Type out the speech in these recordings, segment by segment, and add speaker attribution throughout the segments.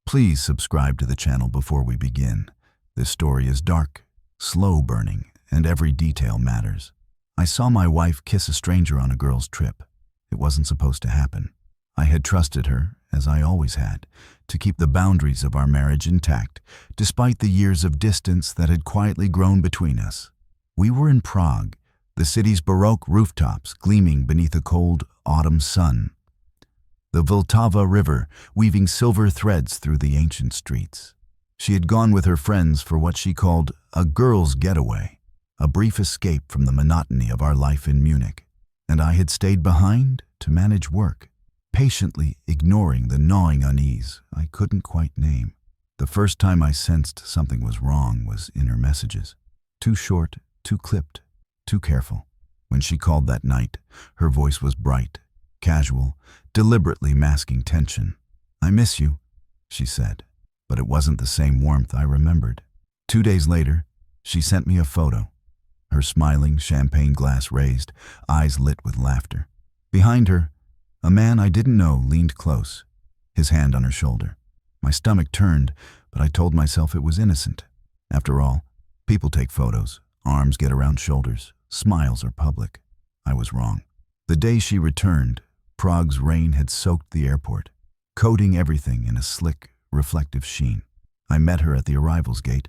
Speaker 1: Please subscribe to the channel before we begin. This story is dark, slow burning, and every detail matters. I saw my wife kiss a stranger on a girl's trip. It wasn't supposed to happen. I had trusted her, as I always had, to keep the boundaries of our marriage intact, despite the years of distance that had quietly grown between us. We were in Prague, the city's Baroque rooftops gleaming beneath a cold autumn sun. The Vltava River weaving silver threads through the ancient streets. She had gone with her friends for what she called a girl's getaway, a brief escape from the monotony of our life in Munich. And I had stayed behind to manage work, patiently ignoring the gnawing unease I couldn't quite name. The first time I sensed something was wrong was in her messages. Too short, too clipped, too careful. When she called that night, her voice was bright, casual, deliberately masking tension. "I miss you," she said, but it wasn't the same warmth I remembered. 2 days later, she sent me a photo. Her smiling, champagne glass raised, eyes lit with laughter. Behind her, a man I didn't know leaned close, his hand on her shoulder. My stomach turned, but I told myself it was innocent. After all, people take photos, arms get around shoulders, smiles are public. I was wrong. The day she returned, Prague's rain had soaked the airport, coating everything in a slick, reflective sheen. I met her at the arrivals gate,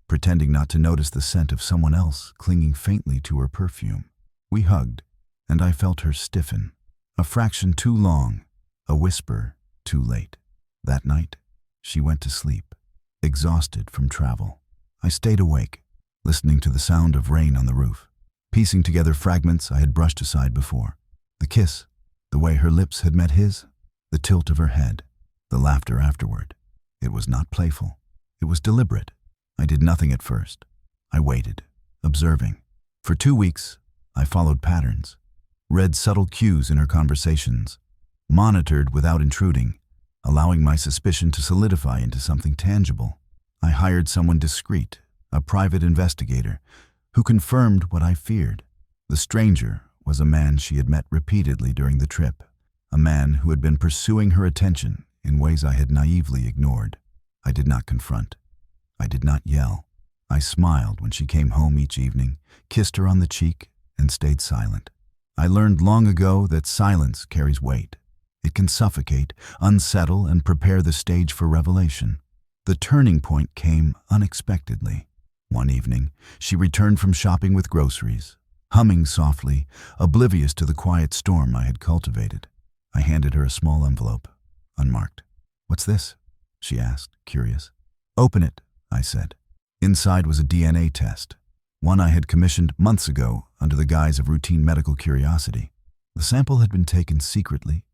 Speaker 1: pretending not to notice the scent of someone else clinging faintly to her perfume. We hugged, and I felt her stiffen. A fraction too long, a whisper too late. That night, she went to sleep, exhausted from travel. I stayed awake, listening to the sound of rain on the roof, piecing together fragments I had brushed aside before. The kiss, the way her lips had met his, the tilt of her head, the laughter afterward. It was not playful. It was deliberate. I did nothing at first. I waited, observing. For 2 weeks, I followed patterns, read subtle cues in her conversations, monitored without intruding, allowing my suspicion to solidify into something tangible. I hired someone discreet, a private investigator, who confirmed what I feared. The stranger was a man she had met repeatedly during the trip, a man who had been pursuing her attention in ways I had naively ignored. I did not confront. I did not yell. I smiled when she came home each evening, kissed her on the cheek, and stayed silent. I learned long ago that silence carries weight. It can suffocate, unsettle, and prepare the stage for revelation. The turning point came unexpectedly. One evening, she returned from shopping with groceries, humming softly, oblivious to the quiet storm I had cultivated. I handed her a small envelope, unmarked. "What's this?" she asked, curious. "Open it," I said. Inside was a DNA test, one I had commissioned months ago under the guise of routine medical curiosity. The sample had been taken secretly,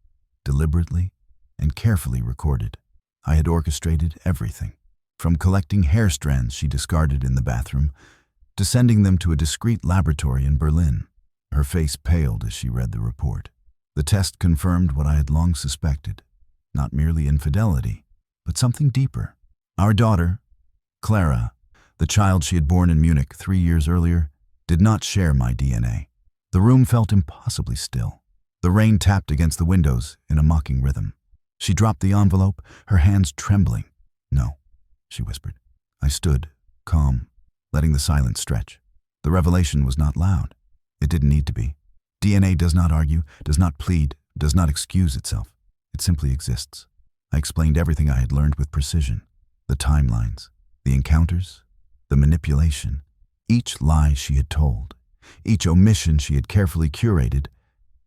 Speaker 1: deliberately, and carefully recorded. I had orchestrated everything, from collecting hair strands she discarded in the bathroom to sending them to a discreet laboratory in Berlin. Her face paled as she read the report. The test confirmed what I had long suspected, not merely infidelity, but something deeper. Our daughter, Clara, the child she had born in Munich 3 years earlier, did not share my DNA. The room felt impossibly still. The rain tapped against the windows in a mocking rhythm. She dropped the envelope, her hands trembling. "No," she whispered. I stood, calm, letting the silence stretch. The revelation was not loud. It didn't need to be. DNA does not argue, does not plead, does not excuse itself. It simply exists. I explained everything I had learned with precision. The timelines, the encounters, the manipulation. Each lie she had told, each omission she had carefully curated,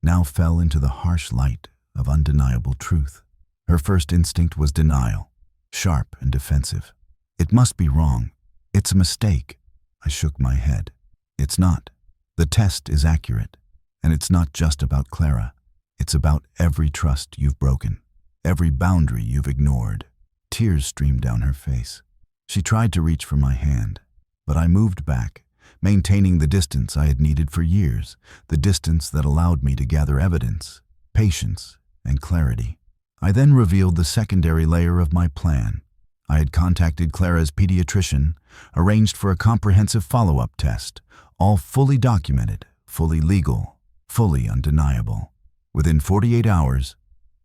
Speaker 1: now fell into the harsh light of undeniable truth. Her first instinct was denial, sharp and defensive. "It must be wrong. It's a mistake." I shook my head. "It's not. The test is accurate. And it's not just about Clara. It's about every trust you've broken, every boundary you've ignored." Tears streamed down her face. She tried to reach for my hand, but I moved back, maintaining the distance I had needed for years, the distance that allowed me to gather evidence, patience, and clarity. I then revealed the secondary layer of my plan. I had contacted Clara's pediatrician, arranged for a comprehensive follow-up test, all fully documented, fully legal, fully undeniable. Within 48 hours,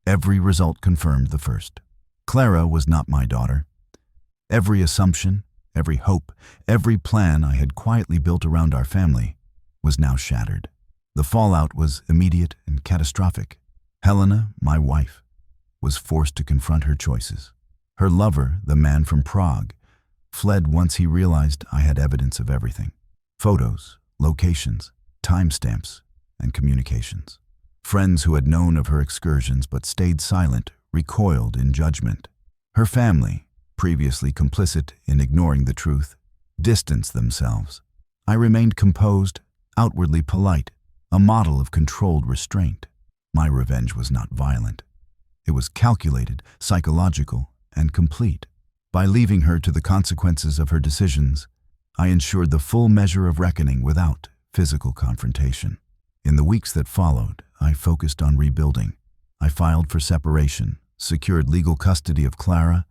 Speaker 1: every result confirmed the first. Clara was not my daughter. Every assumption, every hope, every plan I had quietly built around our family was now shattered. The fallout was immediate and catastrophic. Helena, my wife, was forced to confront her choices. Her lover, the man from Prague, fled once he realized I had evidence of everything. Photos, locations, timestamps, and communications. Friends who had known of her excursions but stayed silent recoiled in judgment. Her family, previously complicit in ignoring the truth, distanced themselves. I remained composed, outwardly polite, a model of controlled restraint. My revenge was not violent. It was calculated, psychological, and complete. By leaving her to the consequences of her decisions, I ensured the full measure of reckoning without physical confrontation. In the weeks that followed, I focused on rebuilding. I filed for separation, secured legal custody of Clara,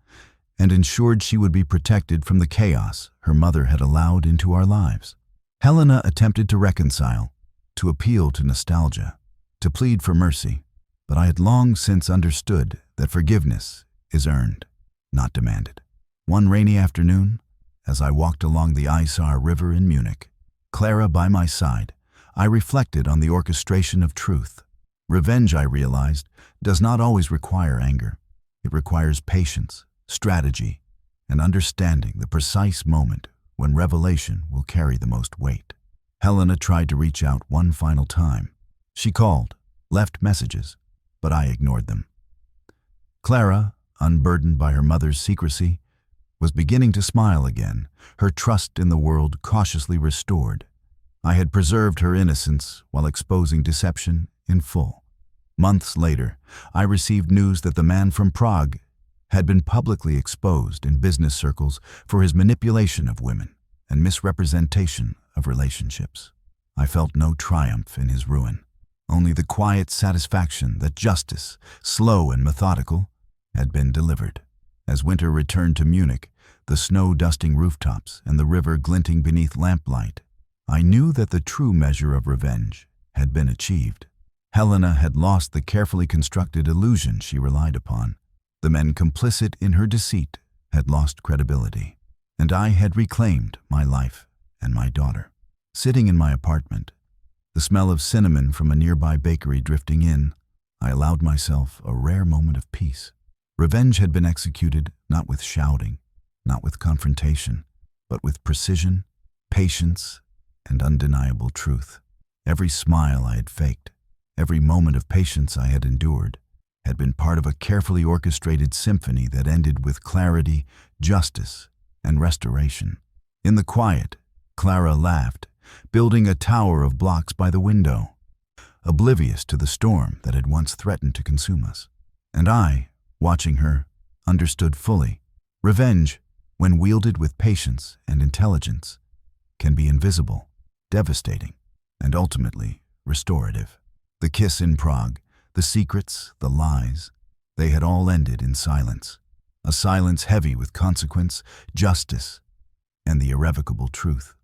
Speaker 1: and ensured she would be protected from the chaos her mother had allowed into our lives. Helena attempted to reconcile, to appeal to nostalgia, to plead for mercy, but I had long since understood that forgiveness is earned, not demanded. One rainy afternoon, as I walked along the Isar River in Munich, Clara by my side, I reflected on the orchestration of truth. Revenge, I realized, does not always require anger. It requires patience, strategy, and understanding the precise moment when revelation will carry the most weight. Helena tried to reach out one final time. She called, left messages, but I ignored them. Clara, unburdened by her mother's secrecy, was beginning to smile again, her trust in the world cautiously restored. I had preserved her innocence while exposing deception in full. Months later, I received news that the man from Prague had been publicly exposed in business circles for his manipulation of women and misrepresentation of relationships. I felt no triumph in his ruin, only the quiet satisfaction that justice, slow and methodical, had been delivered. As winter returned to Munich, the snow dusting rooftops and the river glinting beneath lamplight, I knew that the true measure of revenge had been achieved. Helena had lost the carefully constructed illusion she relied upon. The men complicit in her deceit had lost credibility, and I had reclaimed my life and my daughter. Sitting in my apartment, the smell of cinnamon from a nearby bakery drifting in, I allowed myself a rare moment of peace. Revenge had been executed not with shouting, not with confrontation, but with precision, patience, and undeniable truth. Every smile I had faked, every moment of patience I had endured, had been part of a carefully orchestrated symphony that ended with clarity, justice, and restoration. In the quiet, Clara laughed, building a tower of blocks by the window, oblivious to the storm that had once threatened to consume us. And I, watching her, understood fully. Revenge, when wielded with patience and intelligence, can be invisible, devastating, and ultimately restorative. The kiss in Prague, the secrets, the lies, they had all ended in silence. A silence heavy with consequence, justice, and the irrevocable truth.